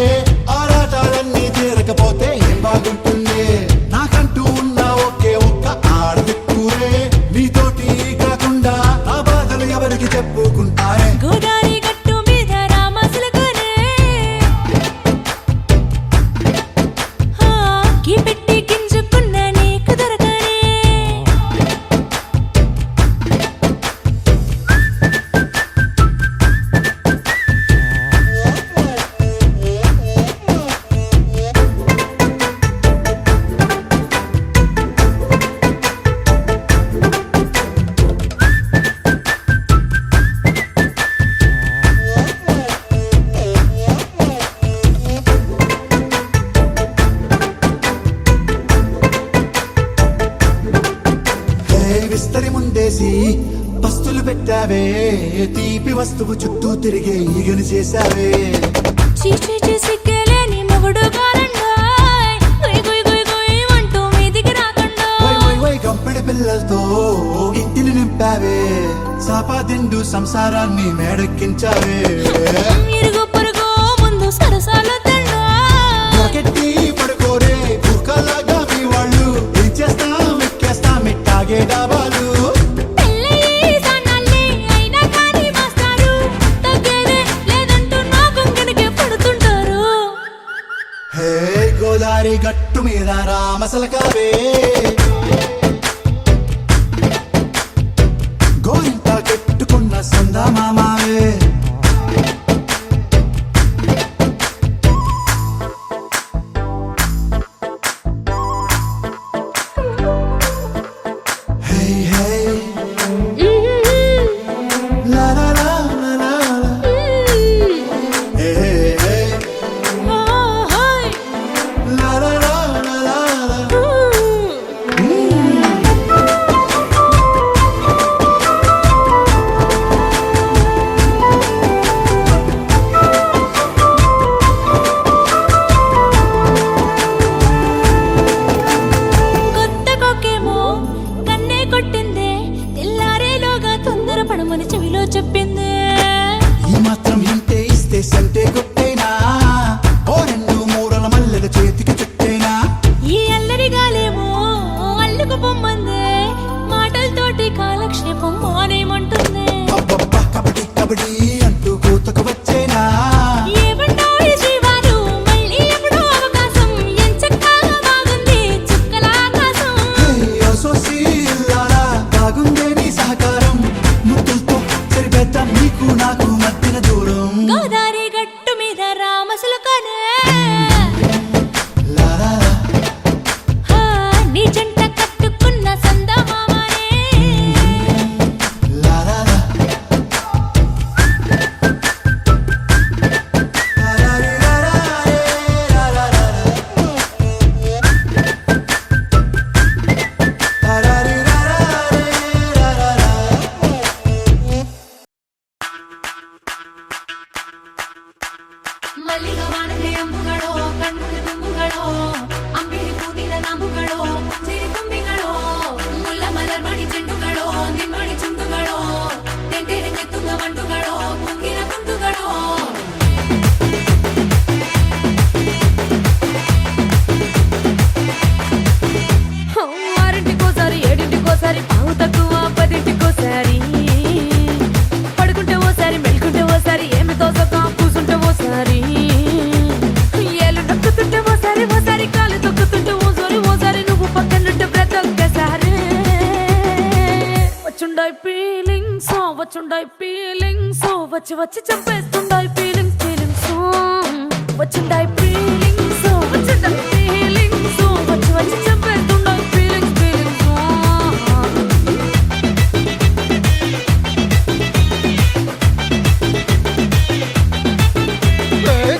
Speaker 6: ఆరాటాలన్నీ తీరకపోతే ఏం బాగుంటుంది నాకంటూ ఉన్న ఒకే ఒక్క ఆడదిక్కురే నీతోటి కాకుండా నా బాధలు ఎవరికి చెప్పుకుంటారే
Speaker 2: గోదారి గట్టు మీద రామసలకనే కీ పెట్టి గింజుకున్న నీకు దొరకనే
Speaker 6: విస్తరి ముందేసి పస్తులు పెట్టావే తీపి వస్తువు చుట్టూ తిరిగే ఈగను చేశావే
Speaker 2: చీచీ చేసి కేలేని మొగుడు గారండాయ్ గుయ్ గుయ్ గుయ్ గుయ్ అంటూ మీదికి రాకుండా
Speaker 6: వై గంపెడి పిల్లలతో ఇంటిని నింపావే సాపాదిండు సంసారాన్ని మేడెక్కించావే
Speaker 2: ఇరుగు పొరుగు ముందు సరసాలు తండా
Speaker 6: పొరకెట్టి పడుకోరే కుక్కలాగా మీ వాళ్ళు ఏం చేస్తాం ఎక్కేస్తాం ఇట్టాగే డాబాలు
Speaker 2: పెళ్ళయి సన్నాళ్ళే అయినా కానీ మాస్తారు తగ్గేదే లేదంటూ నా గుంగనికే పడుతుంటారు
Speaker 6: హే గోదావరి గట్టు మీద రామసలకావే గోరింట కెట్టుకున్న సందా మామావే హే హే లా లా లా లా లా లా. హే హే హే లా లా లా లా లా లా.
Speaker 2: కొత్త కొక్కేమో కన్నే కొట్టిందే తెల్లారేలోగా తొందర పడమని చెవిలో చెప్పిందే
Speaker 6: ఈ మాత్రం ఇంటే ఇస్తే సంటే కొట్టేనా ఓ రెండు మూరల మల్లెల చేతికి చుట్టేనా
Speaker 2: ఈ అల్లరి గాలేమో అల్లుకు పొమ్మందే మాటలతోటి కాలక్షేపం మానేమంటుందే
Speaker 6: అబ్బబ్బా కబడ్డీ కబడ్డీ అంటూ కూతకు వచ్చేనా
Speaker 2: ఏమంటాయి జీవాలు మళ్ళీ ఎప్పుడో అవకాశం ఎంచక్కా బాగుంది చుక్కల ఆకాశం
Speaker 6: సోసి ఇల్లారా బాగుందే నీ సహకారం ముద్దులతో సరిపెద్దాం నీకు నాకు మధ్యన దూరం
Speaker 2: గోదారి గట్టు మీద రామసలకనే
Speaker 6: లా లా లా.
Speaker 2: నీ జంట కట్టుకున్న సందమామనే
Speaker 6: లా లా లా. లా లా లా లా లా లా లా లా. లా లా లా లా లా లా లా.
Speaker 2: ಮಲ್ಲಿಗ ವಾಣದೆ ಅಂಬುಗಳೋ ಕಣ್ಣುಗಳ ತುಂಬುಗಳೋ ಅಂಬಿಳಿ ಕೂದಿದ ನಾಂಬುಗಳೋ ಸಿರಿ ತುಂಬಿಗಳೋ ಮುಲ್ಲ ಮಲರ್ ಮಣಿ ಚೆಂಡುಗಳೋ ನಿಮ್ಮಣಿ ಚುಂಡುಗಳೋ ತೆಂಟೆರೆ ಕೆತ್ತುಗ ಮಂಡುಗಳೋ ಕುಂಗಿನ ಕುಂಡುಗಳೋ ఆరింటికోసారి ఏడింటికోసారి పావు తక్కువ పదింటికోసారి పడుకుంటే ఓసారి మెలుకుంటే ఓసారి ఏమి తోసక కూసుంటే ఓసారి ఏళ్ళు నొక్కుతుంటే ఓసారి ఓసారి కాలు తొక్కుతుంటే ఓసారి నువ్వు పక్కనుంటే బ్రతొక్కసారి వచ్చుండాయి ఫీలింగ్స్ వచ్చి వచ్చి చంపేస్తుండాయి ఫీలింగ్స్ వచ్చిండాయి ఫీలింగ్స్ వచ్చి వచ్చి చంపేస్తుండాయి ఫీలింగ్స్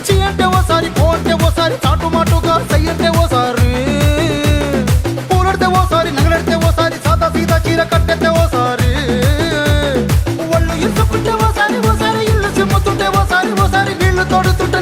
Speaker 7: చీ అంటే ఓసారి పో అంటే ఓసారి చాటు మాటుగా సై అంటే ఓసారి పూలడితే ఓసారి నగలడితే ఓసారి సాదా సీదా చీర కట్టెత్తే ఓసారి ఒళ్ళు ఇసుకుంటే ఓసారి ఇల్లు సిమ్ముతుంటే ఓసారి నీళ్లు తోడుతుంటే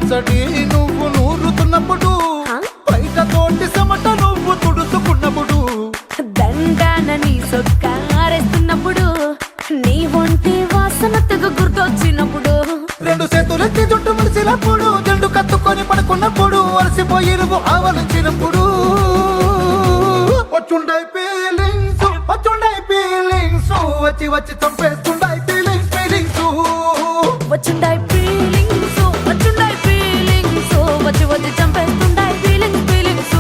Speaker 7: పచ్చడి నువ్వు నూరుతున్నప్పుడు
Speaker 4: హా?
Speaker 7: బయట తోటి చెమట నువ్వు తుడుచుకున్నప్పుడు
Speaker 4: దండాన నీ సొక్క ఆరేస్తున్నప్పుడు నీ ఒంటి వాసన తెగ గుర్తొచ్చినప్పుడు
Speaker 7: రెండు చేతులెత్తి జుట్టు ముడిచినప్పుడు జండు కత్తుకొని పడుకున్నప్పుడు అలసిపోయి నువ్వు ఆవలించినప్పుడు వచ్చుండై ఫీలింగ్స్ వచ్చి వచ్చి చంపేస్తుండై ఫీలింగ్స్
Speaker 4: వచ్చుండాయి ఫీలింగ్స్ వచ్చుండాయి ఫీలింగ్స్ వచ్చి వచ్చి చంపేస్తుండాయి ఫీలింగ్స్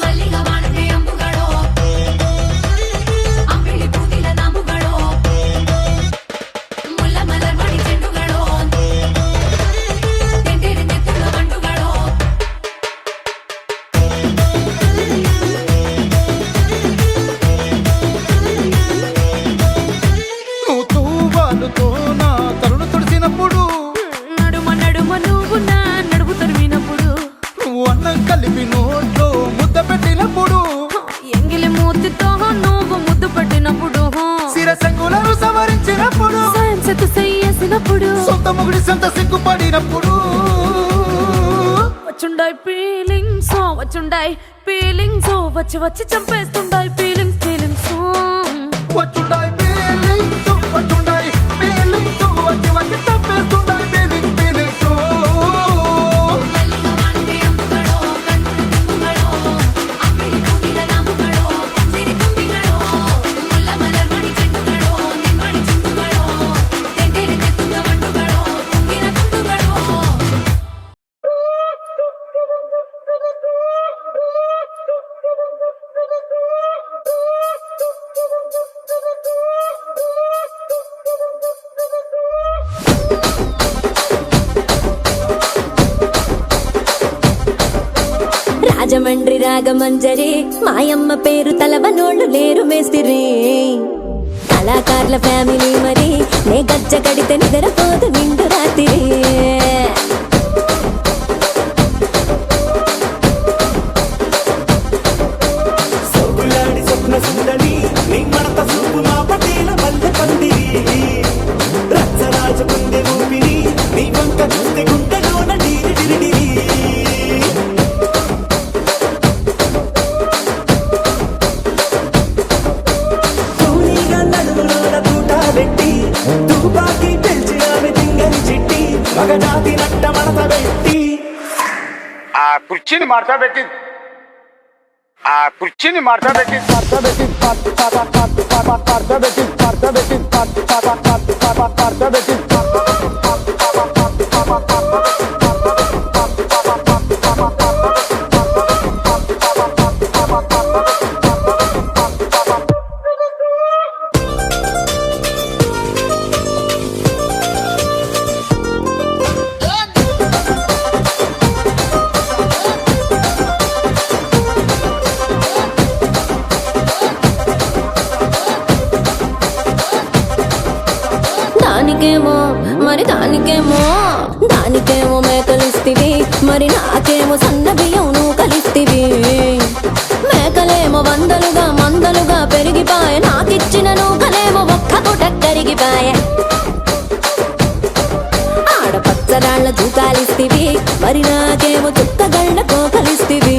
Speaker 2: ಮಲ್ಲಿಗ ವಾಣತೆ ಅಂಬುಗಳೋ ಅಂಬಿಳಿ ಕೂದಿಲ ನಾಮುಗಳೋ ಮುಲ್ಲ ಮಲರ್ ಮಣಿ ಚೆಂಡುಗಳೋ ತೆಂಟೆರೆ ನೆತ್ತುಳ ಬಂಡುಗಳೋ
Speaker 7: నువ్వు తూవాలుతో నా తరుణు తుడిచినప్పుడు
Speaker 4: నడుమ నడుమ నువ్వు నా నడుపు తరిమినప్పుడు
Speaker 7: నువ్వు అన్నం కలిపి నోట్లో ముద్ద పెట్టినప్పుడు
Speaker 4: ఎంగిలి మూతితో నువ్వు ముద్దు పట్టినప్పుడు
Speaker 7: శిరసంగులను సవరించినప్పుడు
Speaker 4: సాయం సెత్తు చెయ్యేసినప్పుడు
Speaker 7: సొంత ముగుడి సొంత సిగ్గుపడినప్పుడు
Speaker 4: వచ్చుండాయి ఫీలింగ్స్ వచ్చుండాయి ఫీలింగ్స్ వచ్చి వచ్చి చంపేస్తుండాయి ఫీలింగ్స్
Speaker 7: వచ్చుండాయి ఫీలింగ్స్ వచ్చుండాయి ఫీలింగ్స్ వచ్చి వచ్చి తప్పేస్తుండాయి ఫీలింగ్స్
Speaker 2: ಮಲ್ಲಿಗ ವಾಣತೆ ಅಂಬುಗಳೋ ಕಣ್ಣುಳ ತುಂಬುಗಳೋ ಅಂಬಿಳಿ ಕೂದಿಲ ನಾಮುಗಳೋ ಸಿರಿ ತುಂಬಿಗಳೋ ಮುಲ್ಲ ಮಲರ್ ಮಣಿ ಚೆಂಡುಗಳೋ ನಿಮ್ಮಣಿ ಚುಂಡುಗಳೋ ತೆಂಟೆರೆ ನೆತ್ತುಳ ಬಂಡುಗಳೋ ತುಂಗಿನ ತುಂಡುಗಳೋ
Speaker 4: రాజమండ్రి రాగమంజరి మాయమ్మ పేరు తలవనోళ్ళు లేరు మేస్తిరి కళాకారుల ఫ్యామిలీ మరి నే గజ్జ కడితే నిద్రపోదు నిండు రాత్రి
Speaker 3: సొగులాడి స్వప్న సుందరి నీ మడత చూపు మా పటేల మల్లె పందిరి రచ్చరాజ కుందె ఊపిరి నీ వంక చూస్తే గుంటలోన డీరి డిరిడిరి తూనీగా నడుములోన తూట పెట్టి తుపాకి పెంచినామె తింగని చిట్టి మగజాతి నట్ట మడత పెట్టి
Speaker 5: ಆ ಕುರ್ಚಿని ಮಾಡ್ತಾ
Speaker 4: దానికేమో మేకలిస్తివి మరి నాకేమో సన్న బియ్యం నువ్వు కలిస్తివి మేకలేమో మందలుగా పెరిగిపాయ నాకిచ్చిన నూకలేమో ఒక్క పూట కరిగిపాయ ఆడపచ్చరాళ్ళ తూకాలిస్తివి మరి నాకేమో చుక్కగళ్ళ కోకలిస్తివి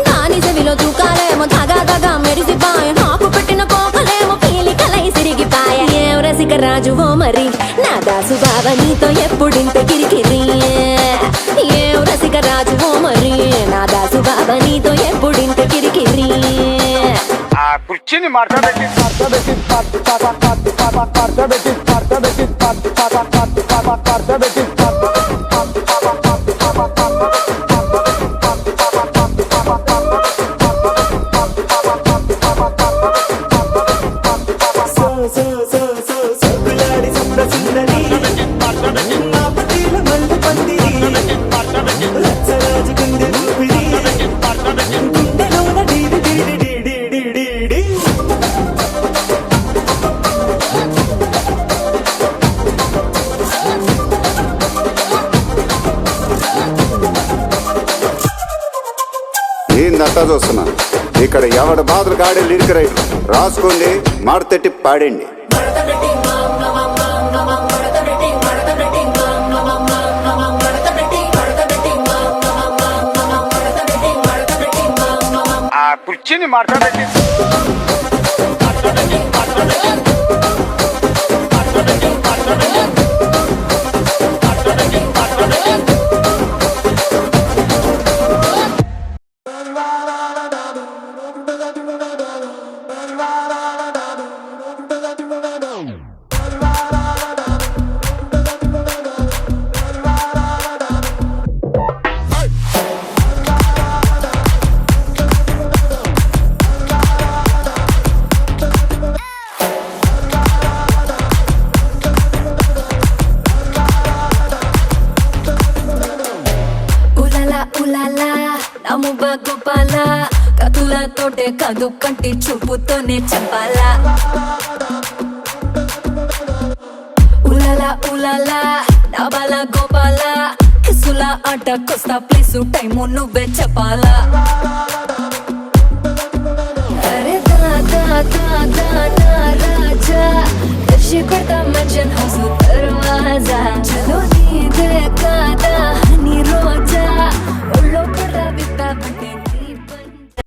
Speaker 4: దాని చెవిలో తూకాలేమో తగా మెరిసిపాయ నాకు పెట్టిన కోకలేమో పీలికలై సిరిగిపాయ ఏం రసిక రాజువో మరి నా దాసు బావ నీతో ఎప్పుడింత కిరికిరి ఏం రసిక రాజువో మరి నా దాసు బావ నీతో ఎప్పుడింత కిరికిరి
Speaker 5: ಆ ಕುರ್ಚಿని ಮಾಡ್ತಾ
Speaker 3: సొగులాడి స్వప్న సుందరి మా పటేల మల్లె పందిరి రచ్చరాజ కుందె ఊపిరి గుండెలోన డీడి డీడి డీడి డీడి డీ
Speaker 8: ఏందంతా చూస్తున్నా ఇక్కడ ఎవడ బాధలు కాడే లిరిక్ రైట్ రాసుకోండి మాడతెట్టి పాడండి
Speaker 5: ఆ కుర్చీని మార్చబెట్టి
Speaker 4: ఉలాలా నముబ గోపాల కతులతోటే కాదు కంటి చూపుతోనే చెప్పాలా ఉలాలా ఉలాలా నబల గోపాల కిసుల ఆట కొస్తా ప్లేసు టైము నువ్వే చెప్పాలా అరే దాదా దాదా నా రాజా దర్శి కొడతా మంచన్ హౌస్ దర్వాజా చలో నీదే కాల